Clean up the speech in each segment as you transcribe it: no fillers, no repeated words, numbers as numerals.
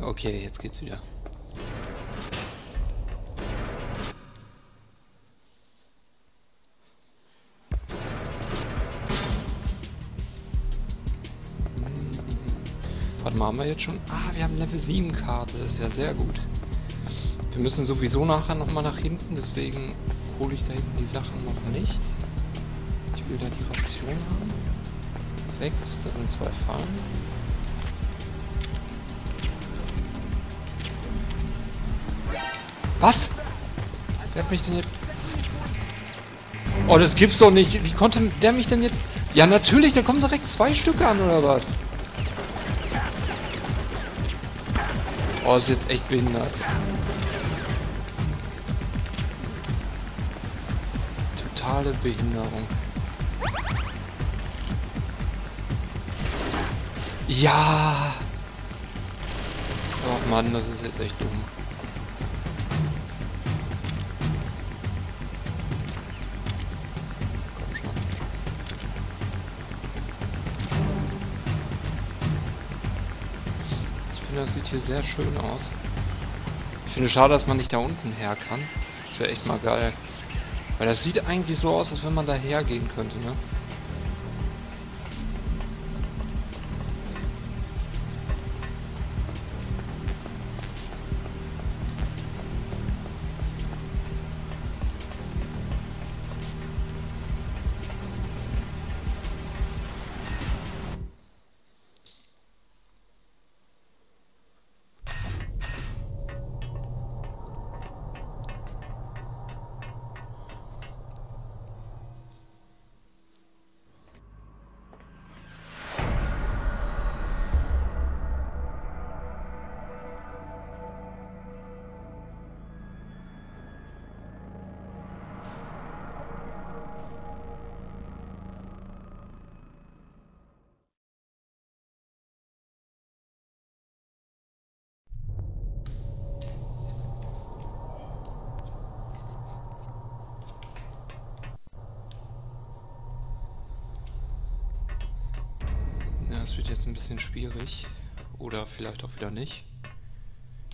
Okay, jetzt geht's wieder. Warte mal, haben wir jetzt schon... Ah, wir haben Level 7 Karte. Das ist ja sehr gut. Wir müssen sowieso nachher nochmal nach hinten, deswegen hole ich da hinten die Sachen noch nicht. Ich will da die Ration haben. Perfekt, da sind 2 Fallen. Was? Wer hat mich denn jetzt... Oh, das gibt's doch nicht. Wie konnte der mich denn jetzt... Ja, natürlich, da kommen direkt 2 Stücke an, oder was? Oh, ist jetzt echt behindert. Totale Behinderung. Ja! Oh Mann, das ist jetzt echt dumm. Komm schon. Ich finde, das sieht hier sehr schön aus. Ich finde schade, dass man nicht da unten her kann. Das wäre echt mal geil. Weil das sieht eigentlich so aus, als wenn man da hergehen könnte, ne? Ja, es wird jetzt ein bisschen schwierig. Oder vielleicht auch wieder nicht.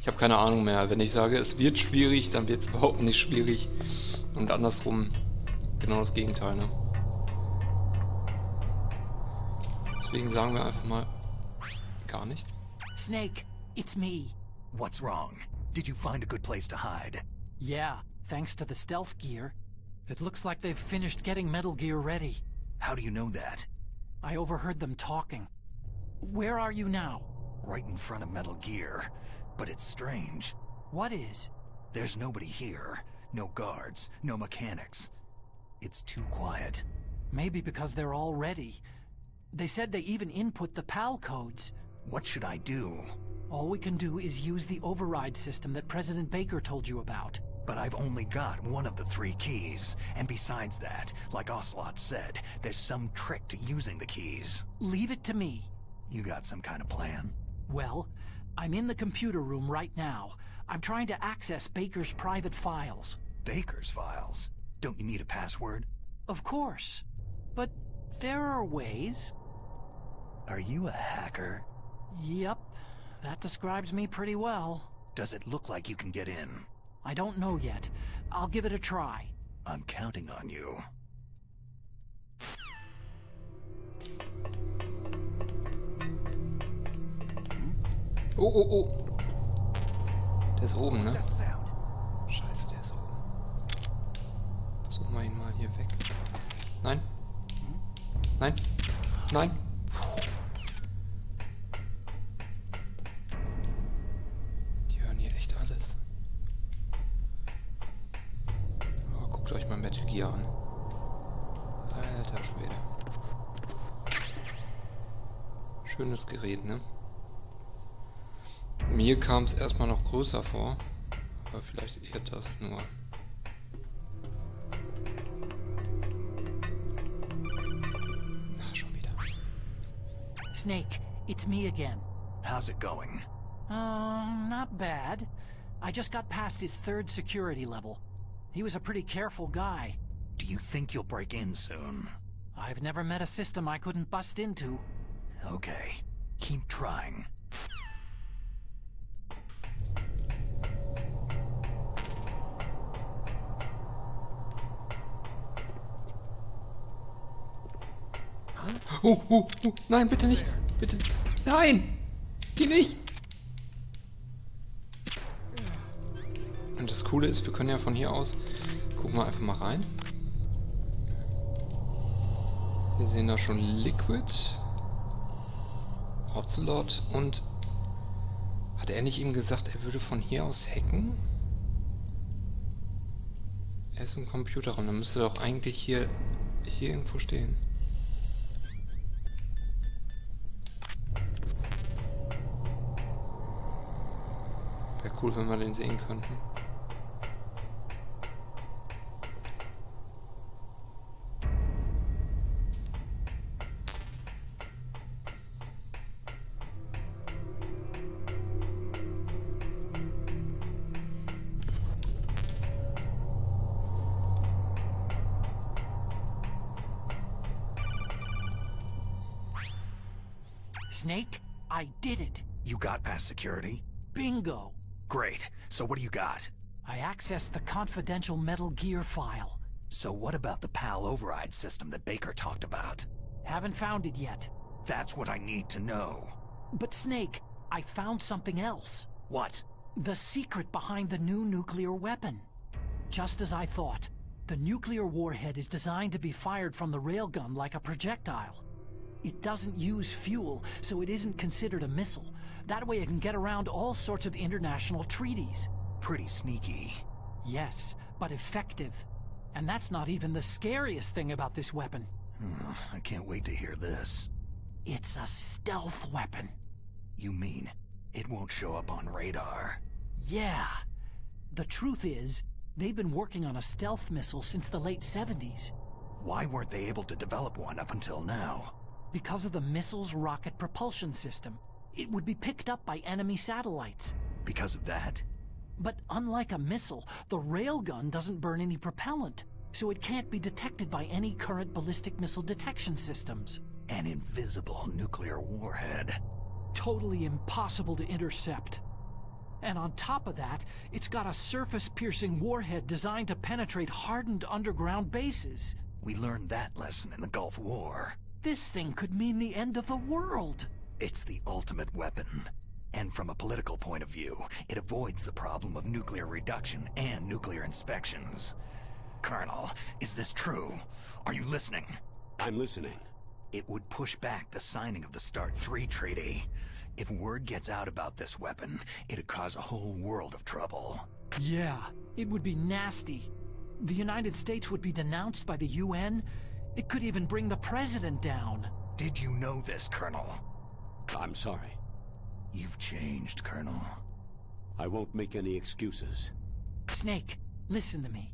Ich habe keine Ahnung mehr. Wenn ich sage, es wird schwierig, dann wird es überhaupt nicht schwierig. Und andersrum genau das Gegenteil, ne? Deswegen sagen wir einfach mal gar nichts. Snake, it's me. What's wrong? Did you find a good place to hide? Yeah, thanks to the stealth gear. It looks like they've finished getting Metal Gear ready. How do you know that? I overheard them talking. Where are you now? Right in front of Metal Gear. But it's strange. What is? There's nobody here. No guards, no mechanics. It's too quiet. Maybe because they're all ready. They said they even input the PAL codes. What should I do? All we can do is use the override system that President Baker told you about. But I've only got one of the 3 keys. And besides that, like Ocelot said, there's some trick to using the keys. Leave it to me. You got some kind of plan? Well, I'm in the computer room right now. I'm trying to access Baker's private files. Baker's files? Don't you need a password? Of course. But there are ways. Are you a hacker? Yep. That describes me pretty well. Does it look like you can get in? I don't know yet. I'll give it a try. I'm counting on you. Oh, oh, oh. Der ist oben, ne? Scheiße, der ist oben. Suchen wir ihn mal hier weg. Nein. Nein. Nein. Die hören hier echt alles. Oh, guckt euch mal Metal Gear an. Alter Schwede. Schönes Gerät, ne? Mir kam es erstmal noch größer vor, aber vielleicht irrt das nur. Ach, schon wieder. Snake, it's me again. How's it going? Not bad. I just got past his 3rd security level. He was a pretty careful guy. Do you think you'll break in soon? I've never met a system I couldn't bust into. Okay. Keep trying. Oh, oh, oh, nein, bitte nicht. Bitte. Nein! Die nicht! Und das Coole ist, wir können ja von hier aus... Gucken wir einfach mal rein. Wir sehen da schon Liquid, Ocelot und... Hat er nicht eben gesagt, er würde von hier aus hacken? Er ist im Computerraum, dann müsste er doch eigentlich hier irgendwo stehen. Wäre cool, wenn wir den sehen könnten. Snake, I did it. You got past security? Bingo. Great. So what do you got? I accessed the confidential Metal Gear file. So what about the PAL override system that Baker talked about? Haven't found it yet. That's what I need to know. But Snake, I found something else. What? The secret behind the new nuclear weapon. Just as I thought, the nuclear warhead is designed to be fired from the railgun like a projectile. It doesn't use fuel, so it isn't considered a missile. That way it can get around all sorts of international treaties. Pretty sneaky. Yes, but effective. And that's not even the scariest thing about this weapon. I can't wait to hear this. It's a stealth weapon. You mean it won't show up on radar? Yeah. The truth is, they've been working on a stealth missile since the late 70s. Why weren't they able to develop one up until now? Because of the missile's rocket propulsion system. It would be picked up by enemy satellites. Because of that? But unlike a missile, the railgun doesn't burn any propellant, so it can't be detected by any current ballistic missile detection systems. An invisible nuclear warhead. Totally impossible to intercept. And on top of that, it's got a surface-piercing warhead designed to penetrate hardened underground bases. We learned that lesson in the Gulf War. This thing could mean the end of the world. It's the ultimate weapon. And from a political point of view, it avoids the problem of nuclear reduction and nuclear inspections. Colonel, is this true? Are you listening? I'm listening. It would push back the signing of the START 3 treaty. If word gets out about this weapon, it'd cause a whole world of trouble. Yeah, it would be nasty. The United States would be denounced by the UN. It could even bring the president down. Did you know this, Colonel? I'm sorry. You've changed, Colonel. I won't make any excuses. Snake, listen to me.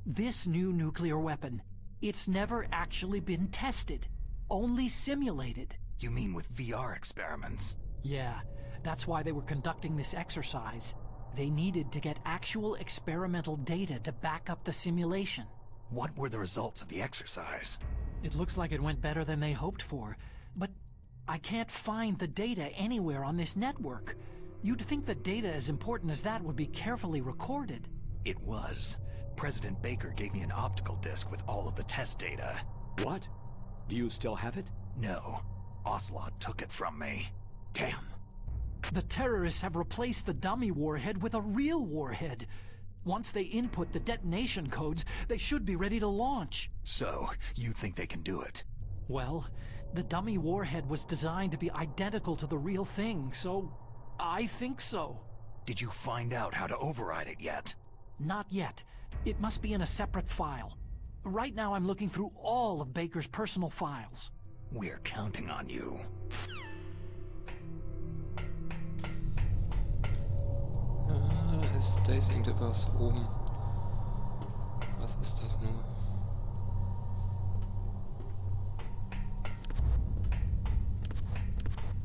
This new nuclear weapon, it's never actually been tested. Only simulated. You mean with VR experiments? Yeah, that's why they were conducting this exercise. They needed to get actual experimental data to back up the simulation. What were the results of the exercise? It looks like it went better than they hoped for, but I can't find the data anywhere on this network. You'd think that data as important as that would be carefully recorded. It was. President Baker gave me an optical disc with all of the test data. What? Do you still have it? No. Ocelot took it from me. Damn. The terrorists have replaced the dummy warhead with a real warhead. Once they input the detonation codes, they should be ready to launch. So, you think they can do it? Well, the dummy warhead was designed to be identical to the real thing, so I think so. Did you find out how to override it yet? Not yet. It must be in a separate file. Right now I'm looking through all of Baker's personal files. We're counting on you. Da ist irgendetwas oben. Was ist das nur?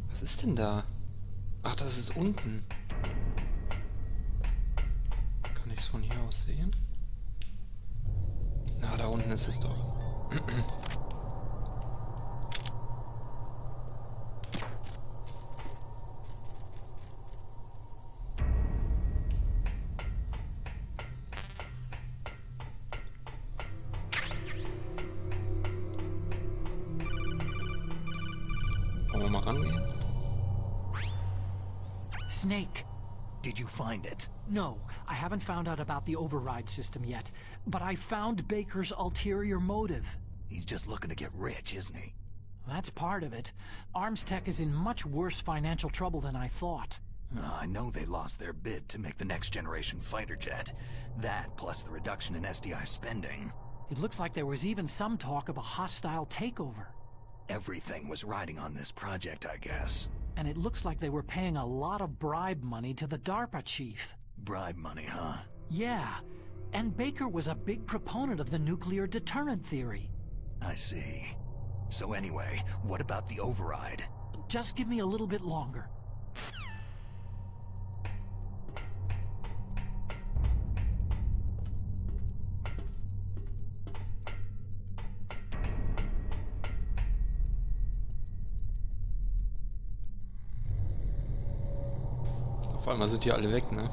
Was ist denn da? Ach, das ist unten. Kann ich es von hier aus sehen? Na, da unten ist es doch. rangehen? Snake. Did you find it? No, I haven't found out about the override system yet, but I found Baker's ulterior motive. He's just looking to get rich, isn't he? That's part of it. Arms Tech is in much worse financial trouble than I thought. I know they lost their bid to make the next generation fighter jet. That, plus the reduction in SDI spending. It looks like there was even some talk of a hostile takeover. Everything was riding on this project, I guess. And it looks like they were paying a lot of bribe money to the DARPA chief. Bribe money, huh? Yeah, and Baker was a big proponent of the nuclear deterrent theory. I see. So anyway, what about the override? Just give me a little bit longer. Auf einmal sind die alle weg, ne?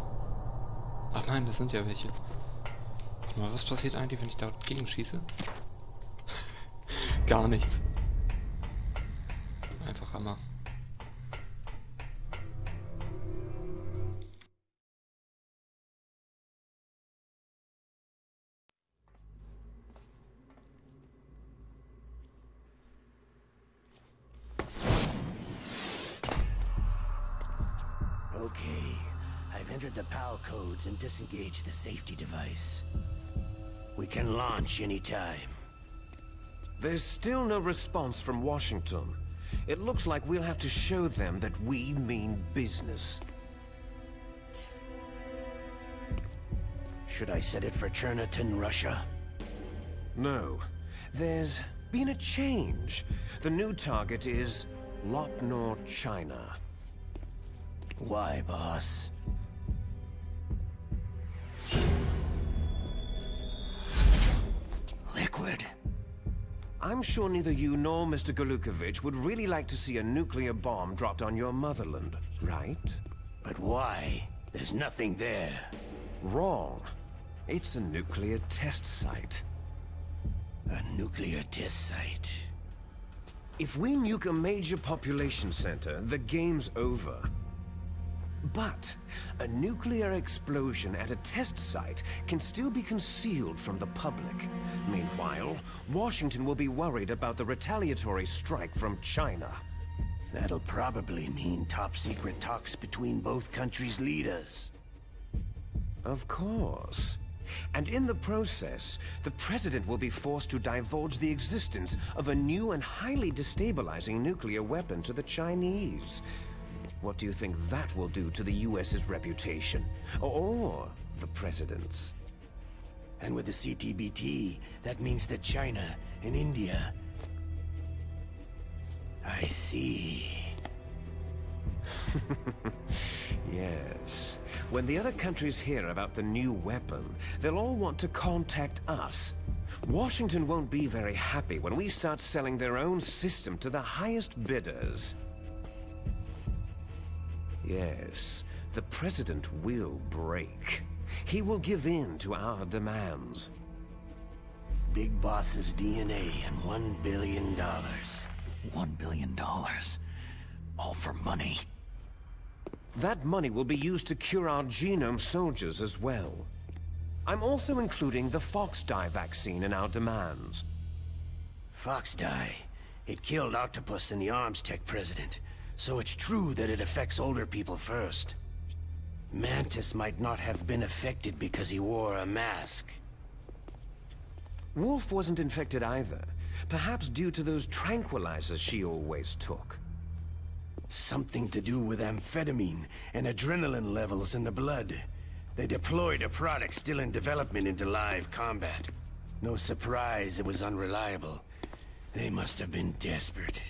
Ach nein, das sind ja welche. Warte mal, was passiert eigentlich, wenn ich da gegenschieße? Gar nichts. Einfach Hammer. Okay, I've entered the PAL codes and disengaged the safety device. We can launch anytime. There's still no response from Washington. It looks like we'll have to show them that we mean business. Should I set it for Cherniton, Russia? No. There's been a change. The new target is Lopnor, China. Why, boss? Liquid. I'm sure neither you nor Mr. Golukovich would really like to see a nuclear bomb dropped on your motherland, right? But why? There's nothing there. Wrong. It's a nuclear test site. A nuclear test site. If we nuke a major population center, the game's over. But a nuclear explosion at a test site can still be concealed from the public. Meanwhile, Washington will be worried about the retaliatory strike from China. That'll probably mean top-secret talks between both countries' leaders. Of course. And in the process, the president will be forced to divulge the existence of a new and highly destabilizing nuclear weapon to the Chinese. What do you think that will do to the US's reputation? Or the president's? And with the CTBT, that means that China and India... I see. Yes. When the other countries hear about the new weapon, they'll all want to contact us. Washington won't be very happy when we start selling their own system to the highest bidders. Yes, the president will break. He will give in to our demands. Big Boss's DNA and $1 billion. $1 billion. All for money. That money will be used to cure our genome soldiers as well. I'm also including the Fox dye vaccine in our demands. Fox dye. It killed Octopus and the Arms Tech president. So it's true that it affects older people first. Mantis might not have been affected because he wore a mask. Wolf wasn't infected either. Perhaps due to those tranquilizers she always took. Something to do with amphetamine and adrenaline levels in the blood. They deployed a product still in development into live combat. No surprise it was unreliable. They must have been desperate.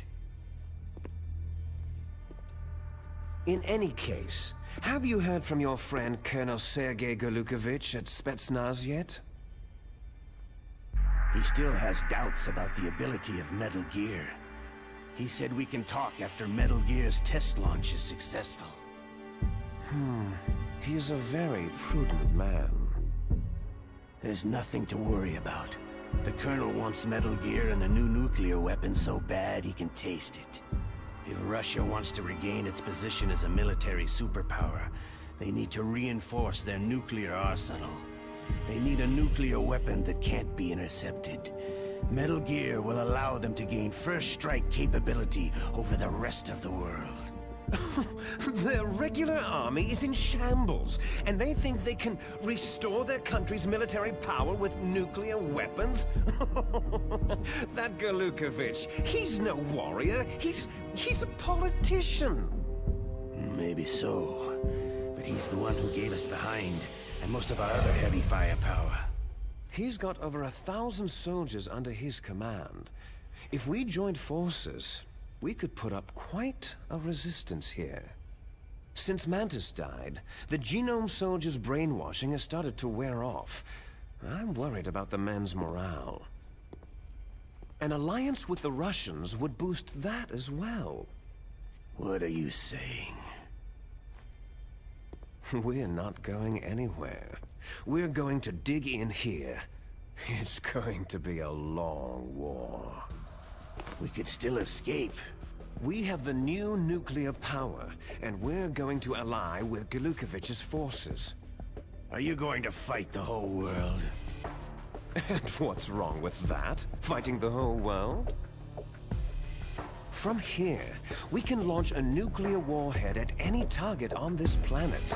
In any case, have you heard from your friend Colonel Sergei Golukovich at Spetsnaz yet? He still has doubts about the ability of Metal Gear. He said we can talk after Metal Gear's test launch is successful. He's a very prudent man. There's nothing to worry about. The Colonel wants Metal Gear and a new nuclear weapon so bad he can taste it. If Russia wants to regain its position as a military superpower, they need to reinforce their nuclear arsenal. They need a nuclear weapon that can't be intercepted. Metal Gear will allow them to gain first strike capability over the rest of the world. Their regular army is in shambles, and they think they can restore their country's military power with nuclear weapons? That Galukovich, he's no warrior. He's a politician. Maybe so, but he's the one who gave us the Hind and most of our other heavy firepower. He's got over 1,000 soldiers under his command. If we joined forces, we could put up quite a resistance here. Since Mantis died, the Genome Soldiers' brainwashing has started to wear off. I'm worried about the men's morale. An alliance with the Russians would boost that as well. What are you saying? We're not going anywhere. We're going to dig in here. It's going to be a long war. We could still escape. We have the new nuclear power, and we're going to ally with Galukovich's forces. Are you going to fight the whole world? And what's wrong with that? Fighting the whole world? From here, we can launch a nuclear warhead at any target on this planet.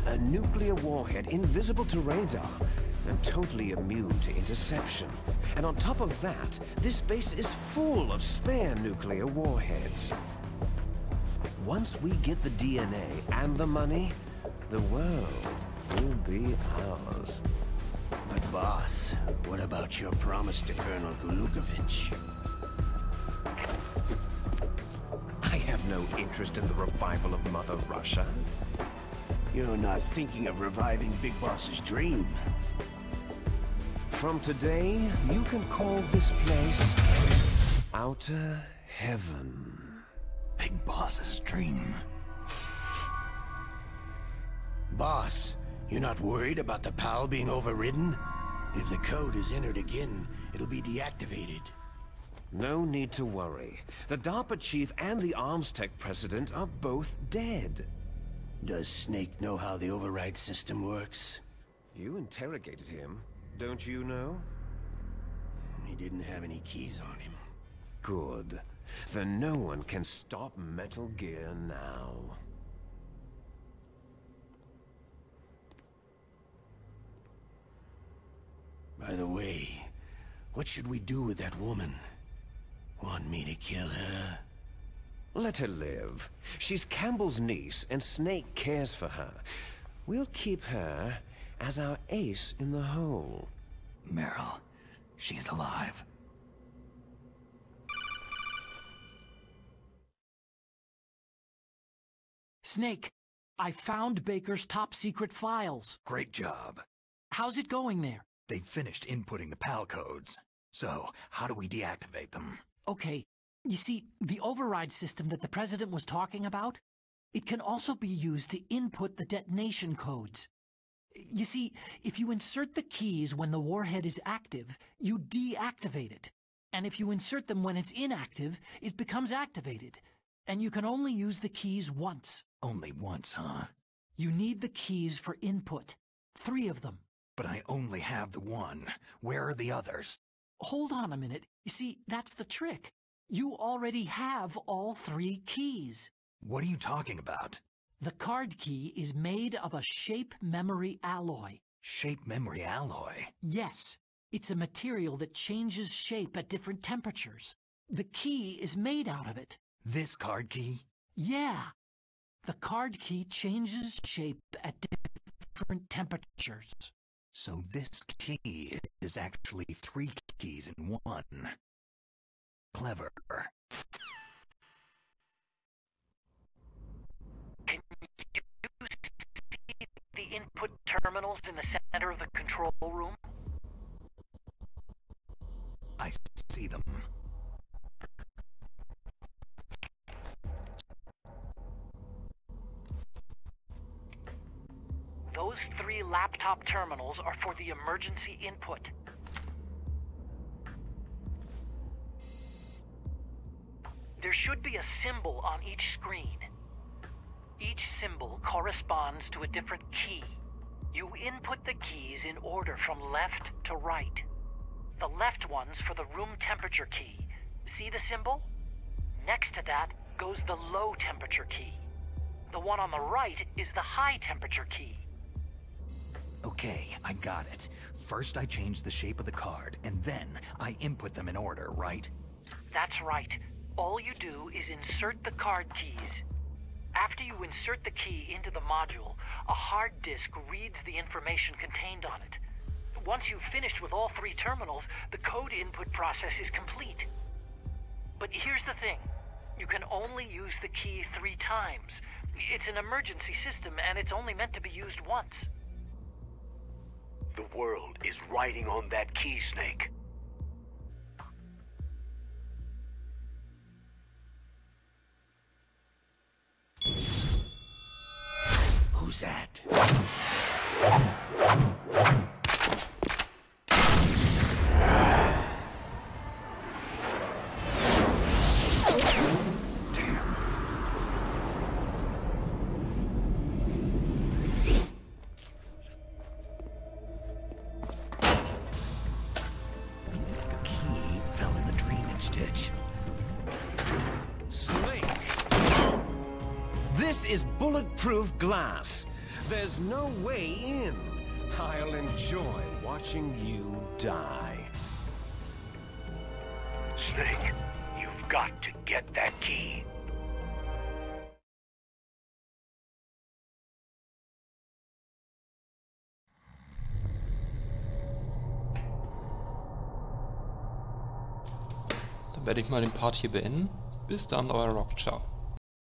A nuclear warhead invisible to radar and totally immune to interception. And on top of that, this base is full of spare nuclear warheads. Once we get the DNA and the money, the world will be ours. But boss, what about your promise to Colonel Galukovich? I have no interest in the revival of Mother Russia. You're not thinking of reviving Big Boss's dream. From today, you can call this place Outer Heaven. Big Boss's dream. Boss, you're not worried about the PAL being overridden? If the code is entered again, it'll be deactivated. No need to worry. The DARPA chief and the arms tech president are both dead. Does Snake know how the override system works? You interrogated him, don't you know? He didn't have any keys on him. Good. Then no one can stop Metal Gear now. By the way, what should we do with that woman? Want me to kill her? Let her live. She's Campbell's niece, and Snake cares for her. We'll keep her as our ace in the hole. Meryl, she's alive. Snake, I found Baker's top-secret files. Great job. How's it going there? They've finished inputting the PAL codes. So, how do we deactivate them? Okay, you see, the override system that the President was talking about, it can also be used to input the detonation codes. You see, if you insert the keys when the warhead is active, you deactivate it. And if you insert them when it's inactive, it becomes activated. And you can only use the keys once. Only once, huh? You need the keys for input. 3 of them. But I only have the one. Where are the others? Hold on a minute. You see, that's the trick. You already have all 3 keys. What are you talking about? The card key is made of a shape memory alloy. Shape memory alloy? Yes. It's a material that changes shape at different temperatures. The key is made out of it. This card key? Yeah. The card key changes shape at different temperatures. So this key is actually 3 keys in one. Clever. Can you see the input terminals in the center of the control room? I see them. Those 3 laptop terminals are for the emergency input. There should be a symbol on each screen. Each symbol corresponds to a different key. You input the keys in order from left to right. The left one's for the room temperature key. See the symbol? Next to that goes the low temperature key. The one on the right is the high temperature key. Okay, I got it. First I change the shape of the card, and then I input them in order, right? That's right. All you do is insert the card keys. After you insert the key into the module, a hard disk reads the information contained on it. Once you've finished with all 3 terminals, the code input process is complete. But here's the thing. You can only use the key 3 times. It's an emergency system, and it's only meant to be used once. The world is riding on that key, Snake. Who's that? This is bulletproof glass. There's no way in. I'll enjoy watching you die. Snake, you've got to get that key. Dann werde ich mal den Part hier beenden. Bis dann, euer Rock. Ciao.